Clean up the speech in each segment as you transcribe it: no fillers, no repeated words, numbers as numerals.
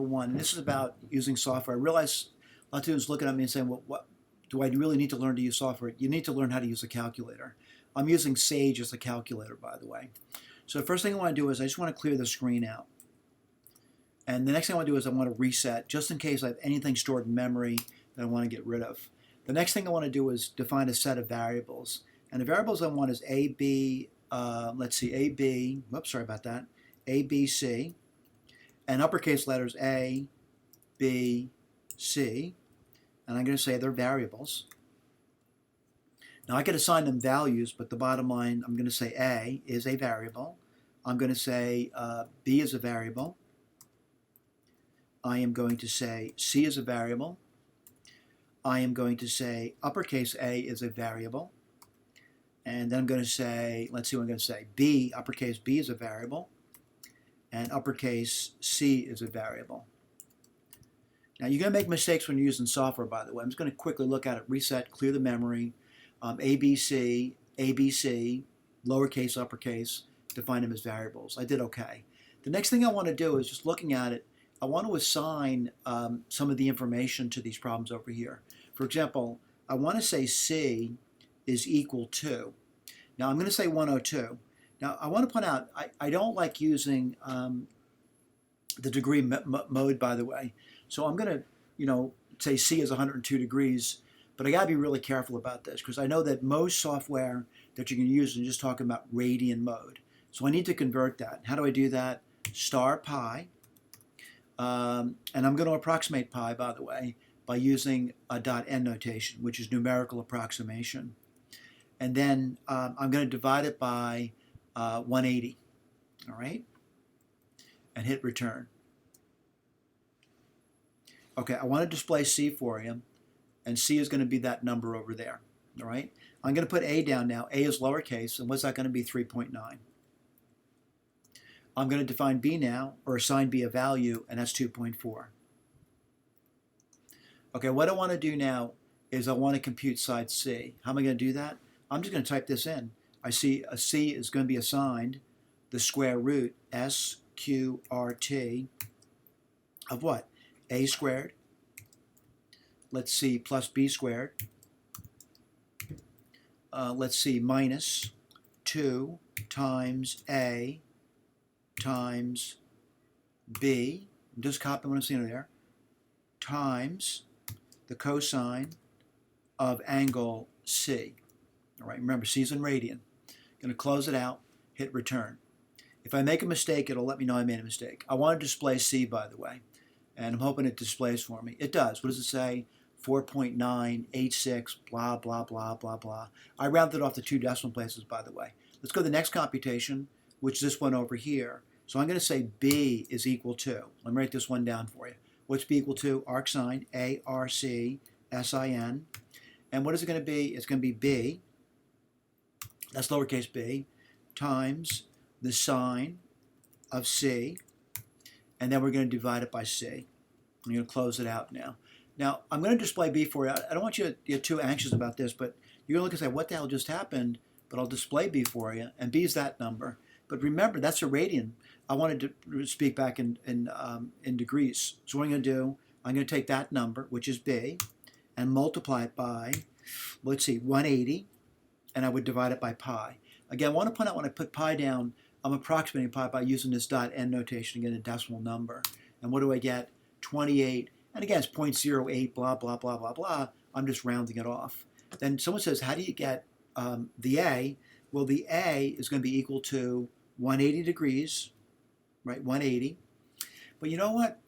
one, and this is about using software. I realize a lot of students looking at me and saying, well, what do I really need to learn to use software? You need to learn how to use a calculator. I'm using Sage as a calculator, by the way. So the first thing I want to do is I just want to clear the screen out. And the next thing I want to do is I want to reset, just in case I have anything stored in memory that I want to get rid of. The next thing I want to do is define a set of variables. And the variables I want is A, B, let's see, A, B, whoops, sorry about that, A, B, C, and uppercase letters A, B, C, and I'm going to say they're variables. Now I could assign them values, but the bottom line, I'm going to say A is a variable. I'm going to say B is a variable. I am going to say C is a variable. I am going to say uppercase A is a variable. And then I'm going to say, let's see what I'm going to say, B, uppercase B is a variable. And uppercase C is a variable. Now you're going to make mistakes when you're using software, by the way. I'm just going to quickly look at it, reset, clear the memory. ABC, ABC, lowercase, uppercase, define them as variables. I did okay. The next thing I want to do is just looking at it, I want to assign some of the information to these problems over here. For example, I want to say C is equal to. Now I'm going to say 102. Now I want to point out, I don't like using the degree mode, by the way. So I'm going to, say C is 102 degrees, but I got to be really careful about this because I know that most software that you can use is just talking about radian mode. So I need to convert that. How do I do that? Star pi. And I'm going to approximate pi, by the way, by using a .n notation, which is numerical approximation. And then I'm going to divide it by 180, all right? And hit return. Okay, I want to display C for you, and C is going to be that number over there, all right? I'm going to put A down now. A is lowercase, and what's that going to be? 3.9. I'm going to define B now, or assign B a value, and that's 2.4. Okay, what I want to do now is I want to compute side C. How am I going to do that? I'm just going to type this in. I see a C is going to be assigned the square root SQRT of what? A squared, let's see, plus B squared, let's see, minus 2 times A times B, just copy what I'm seeing there, times the cosine of angle C. All right, remember, C is in radian. Going to close it out, hit return. If I make a mistake, it'll let me know I made a mistake. I want to display C, by the way, and I'm hoping it displays for me. It does. What does it say? 4.986, blah, blah, blah, blah, blah. I rounded off the 2 decimal places, by the way. Let's go to the next computation, which is this one over here. So I'm going to say B is equal to, let me write this one down for you. What's B equal to? Arcsin, A-R-C-S-I-N. And what is it going to be? It's going to be B, that's lowercase b, times the sine of C, and then we're going to divide it by C. I'm going to close it out now. Now, I'm going to display B for you. I don't want you to get too anxious about this, but you're going to look and say, what the hell just happened? But I'll display B for you, and B is that number. But remember, that's a radian. I wanted to speak back in degrees. So what I'm going to do, I'm going to take that number, which is B, and multiply it by, let's see, 180, and I would divide it by pi. Again, I want to point out when I put pi down, I'm approximating pi by using this .n notation to get a decimal number. And what do I get? 28. And again, it's 0.08, blah, blah, blah, blah, blah. I'm just rounding it off. Then someone says, how do you get the A? Well, the A is going to be equal to 180 degrees, right? 180. But you know what?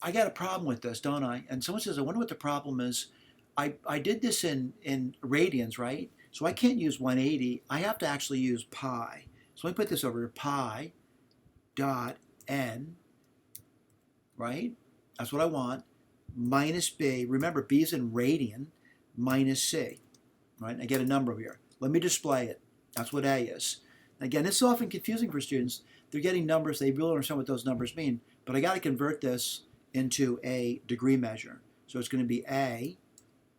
I got a problem with this, don't I? And someone says, I wonder what the problem is. I did this in radians, right? So I can't use 180. I have to actually use pi. So let me put this over to pi dot n, right? That's what I want. Minus b. Remember, b is in radian, minus c, right? And I get a number over here. Let me display it. That's what a is. And again, this is often confusing for students. They're getting numbers. They really don't understand what those numbers mean. But I got to convert this into a degree measure. So it's going to be a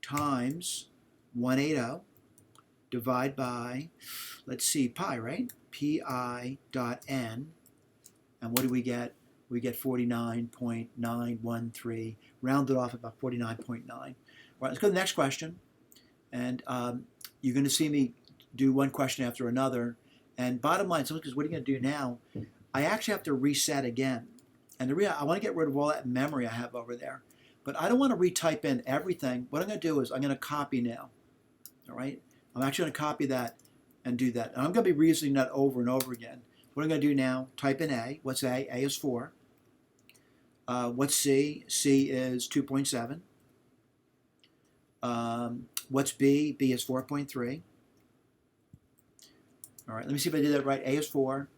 times 180 divide by, let's see, pi, right? Pi dot n. And what do we get? we get 49.913, rounded off about 49.9. All right, let's go to the next question. And you're going to see me do one question after another. And bottom line, so what are you going to do now? I actually have to reset again. And I want to get rid of all that memory I have over there. But I don't want to retype in everything. What I'm going to do is I'm going to copy now. All right? I'm actually going to copy that and do that. And I'm going to be reusing that over and over again. What I'm going to do now, type in A. What's A? A is 4. What's C? C is 2.7. What's B? B is 4.3. All right, let me see if I did that right. A is 4,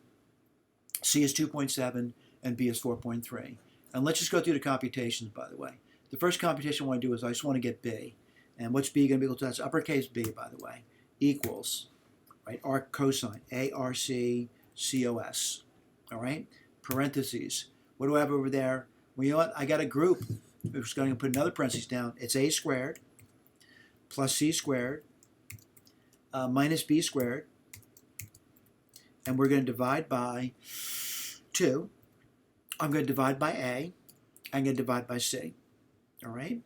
C is 2.7, and B is 4.3. And let's just go through the computations, by the way. The first computation I want to do is I just want to get B. And what's B going to be equal to? That's uppercase B, by the way, equals, right, arc cosine, ARC-COS. All right, parentheses. What do I have over there? Well, you know what? I got a group. We're just going to put another parentheses down. It's A squared plus C squared minus B squared. And we're going to divide by 2. I'm going to divide by A. I'm going to divide by C. All right?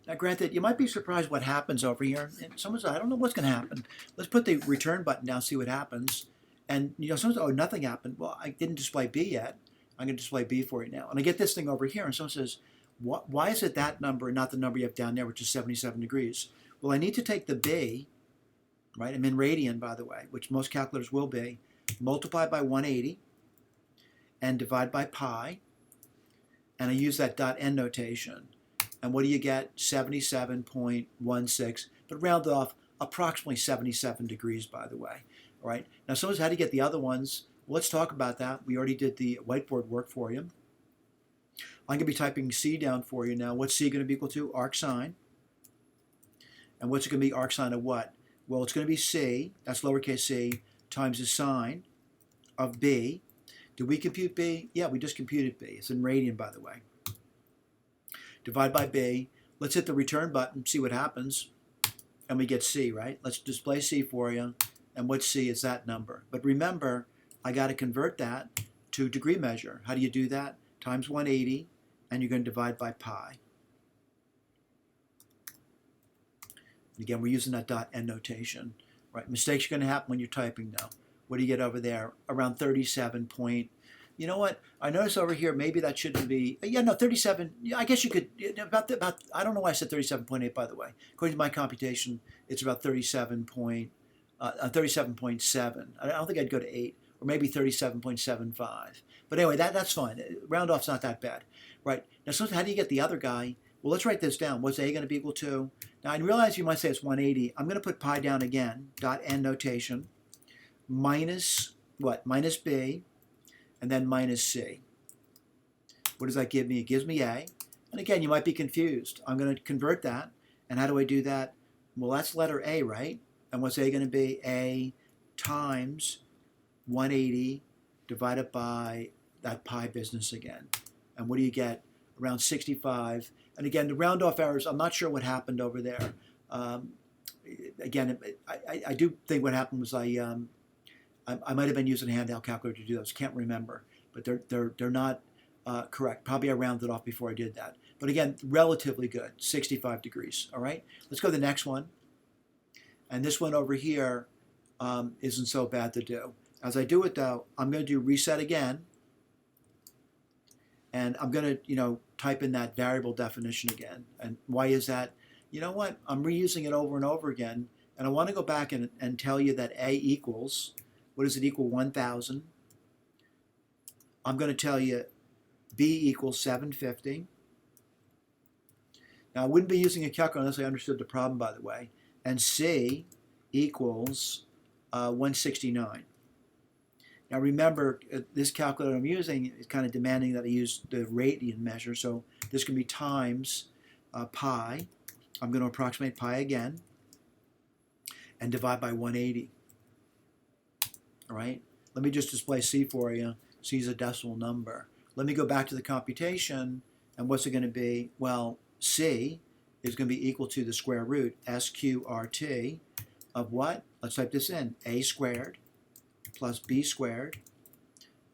Now, granted, you might be surprised what happens over here. And someone says, I don't know what's going to happen. Let's put the return button down, see what happens. And someone says, oh, nothing happened. Well, I didn't display B yet. I'm going to display B for you now. And I get this thing over here, and someone says, why is it that number and not the number you have down there, which is 77 degrees? Well, I need to take the B, right? I'm in radian, by the way, which most calculators will be. Multiply by 180 and divide by pi, and I use that .n notation. And what do you get? 77.16, but round off approximately 77 degrees, by the way. All right. Now, so how do you get the other ones? Well, let's talk about that. We already did the whiteboard work for you. I'm going to be typing C down for you now. What's C going to be equal to? Arc sine. And what's it going to be arc sine of what? Well, it's going to be C, that's lowercase c, times the sine of B. Did we compute B? Yeah, we just computed B. It's in radian, by the way. Divide by B. Let's hit the return button, see what happens. And we get C, right? Let's display C for you. And what's C is that number. But remember, I got to convert that to degree measure. How do you do that? Times 180, and you're going to divide by pi. Again, we're using that .n notation. Right? Mistakes are going to happen when you're typing, though. What do you get over there? Around 37 point. You know what? I notice over here, maybe that shouldn't be. Yeah, no, 37. I guess you could. About. I don't know why I said 37.8, by the way. According to my computation, it's about 37.7. I don't think I'd go to 8. Or maybe 37.75. But anyway, that's fine. Round off's not that bad. Right. Now, so how do you get the other guy? Well, let's write this down. What's A going to be equal to? Now, I realize you might say it's 180. I'm going to put pi down again, .n notation, minus what? Minus B, and then minus C. What does that give me? It gives me A. And again, you might be confused. I'm going to convert that. And how do I do that? Well, that's letter A, right? And what's A going to be? A times 180 divided by that pi business again. And what do you get? Around 65. And again, the round off errors, I'm not sure what happened over there. Again, I do think what happened was I might have been using a handheld calculator to do those. Can't remember, but they're not correct. Probably I rounded off before I did that. But again, relatively good, 65 degrees. All right, let's go to the next one. And this one over here isn't so bad to do. As I do it though, I'm going to do reset again. And I'm going to, type in that variable definition again. And why is that? You know what? I'm reusing it over and over again. And I want to go back and tell you that A equals, what does it equal? 1,000. I'm going to tell you B equals 750. Now, I wouldn't be using a calculator unless I understood the problem, by the way. And C equals 169. Now remember, this calculator I'm using is kind of demanding that I use the radian measure, so this can be times pi. I'm going to approximate pi again and divide by 180. All right? Let me just display C for you. C is a decimal number. Let me go back to the computation, and what's it going to be? Well, C is going to be equal to the square root, SQRT, of what? Let's type this in, A squared plus B squared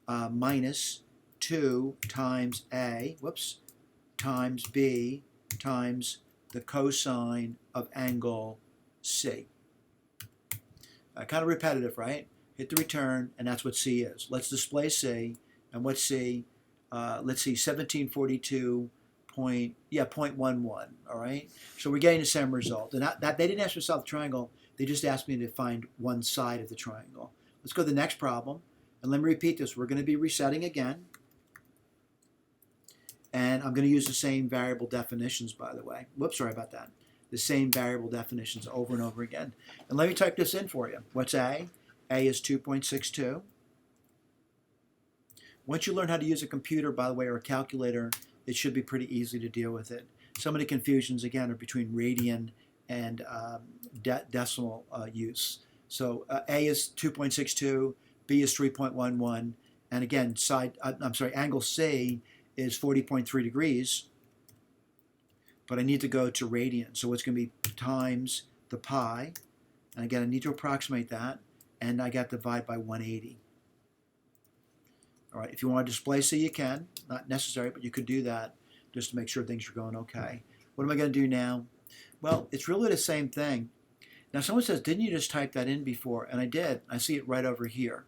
minus 2 times A, times B times the cosine of angle C. Kind of repetitive, right? Hit the return, and that's what C is. Let's display C, and what's C? Let's see, 0.11, all right? So we're getting the same result. And that they didn't ask me to solve the triangle, they just asked me to find one side of the triangle. Let's go to the next problem, and let me repeat this. We're going to be resetting again, and I'm going to use the same variable definitions, by the way. Whoops, sorry about that. The same variable definitions over and over again. And let me type this in for you. What's A? A is 2.62. Once you learn how to use a computer, by the way, or a calculator, it should be pretty easy to deal with it. Some of the confusions, again, are between radian and decimal use. So A is 2.62, B is 3.11, and again, angle C is 40.3 degrees, but I need to go to radian. So it's going to be times the pi, and again, I need to approximate that, and I got to divide by 180. All right, if you want to display C, you can. Not necessary, but you could do that just to make sure things are going okay. What am I going to do now? Well, it's really the same thing. Now, someone says, didn't you just type that in before? And I did. I see it right over here.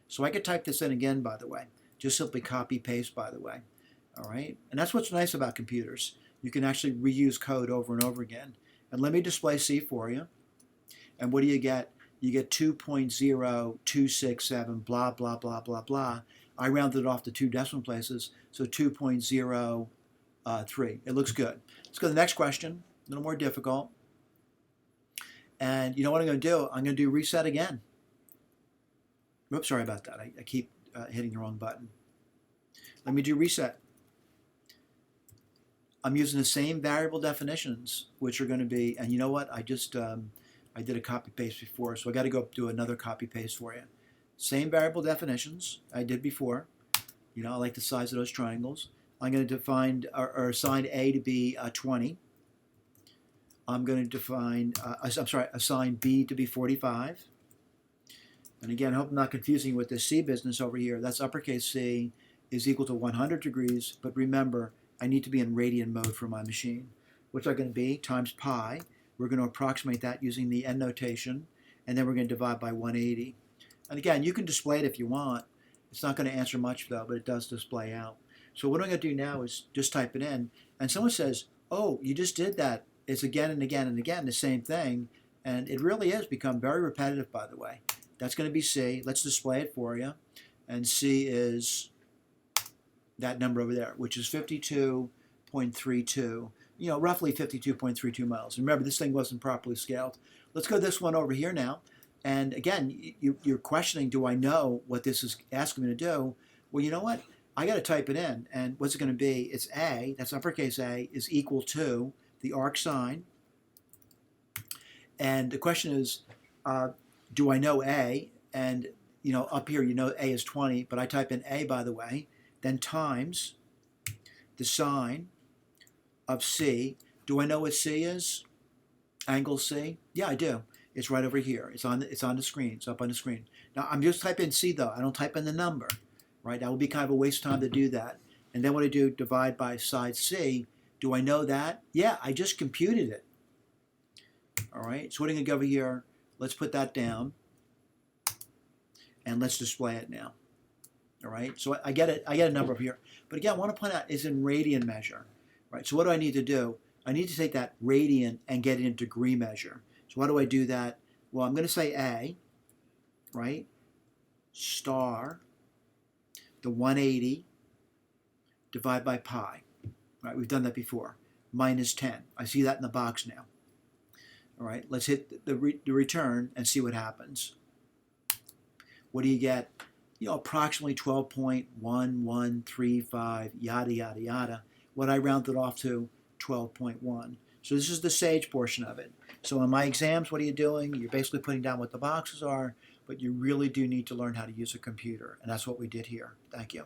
So I could type this in again, by the way. Just simply copy-paste, by the way. All right? And that's what's nice about computers. You can actually reuse code over and over again. And let me display C for you. And what do you get? You get 2.0267, blah, blah, blah, blah, blah. I rounded it off to 2 decimal places, so 2.03. It looks good. Let's go to the next question, a little more difficult. And you know what I'm going to do? I'm going to do reset again. Oops, sorry about that. I keep hitting the wrong button. Let me do reset. I'm using the same variable definitions, which are going to be, and you know what? I just, I did a copy-paste before, so I got to go do another copy-paste for you. Same variable definitions I did before. You know, I like the size of those triangles. I'm going to define or assign A to be 20. I'm going to define, assign B to be 45. And again, I hope I'm not confusing with this C business over here. That's uppercase C is equal to 100 degrees. But remember, I need to be in radian mode for my machine. What's that going to be? Times pi. We're going to approximate that using the N notation. And then we're going to divide by 180. And again, you can display it if you want. It's not going to answer much, though, but it does display out. So what I'm going to do now is just type it in. And someone says, oh, you just did that. It's again and again and again the same thing. And it really has become very repetitive, by the way. That's going to be C. Let's display it for you. And C is that number over there, which is 52.32. You know, roughly 52.32 miles. Remember, this thing wasn't properly scaled. Let's go this one over here now. And again, you're questioning, do I know what this is asking me to do? Well, you know what? I got to type it in. And what's it going to be? It's A, that's uppercase A, is equal to the arc sine. And the question is, do I know A? And, you know, up here, you know A is 20, but I type in A, by the way, then times the sine of C. Do I know what C is? Angle C? Yeah, I do. It's right over here. It's on the screen. It's up on the screen. Now, I'm just typing C, though. I don't type in the number, right? That would be kind of a waste of time to do that. And then what I do, divide by side C. Do I know that? Yeah, I just computed it. All right, so what are you going to go over here? Let's put that down. And let's display it now. All right, so I get it. I get a number over here. But again, I want to point out it's in radian measure. Right, so what do I need to do? I need to take that radian and get it in degree measure. So how do I do that? Well, I'm going to say A, right, star, the 180, divide by pi. Right, we've done that before. Minus 10. I see that in the box now. All right, let's hit the return and see what happens. What do you get? You know, approximately 12.1135, yada, yada, yada. What I rounded off to 12.1. So this is the SAGE portion of it. So in my exams, what are you doing? You're basically putting down what the boxes are, but you really do need to learn how to use a computer. And that's what we did here. Thank you.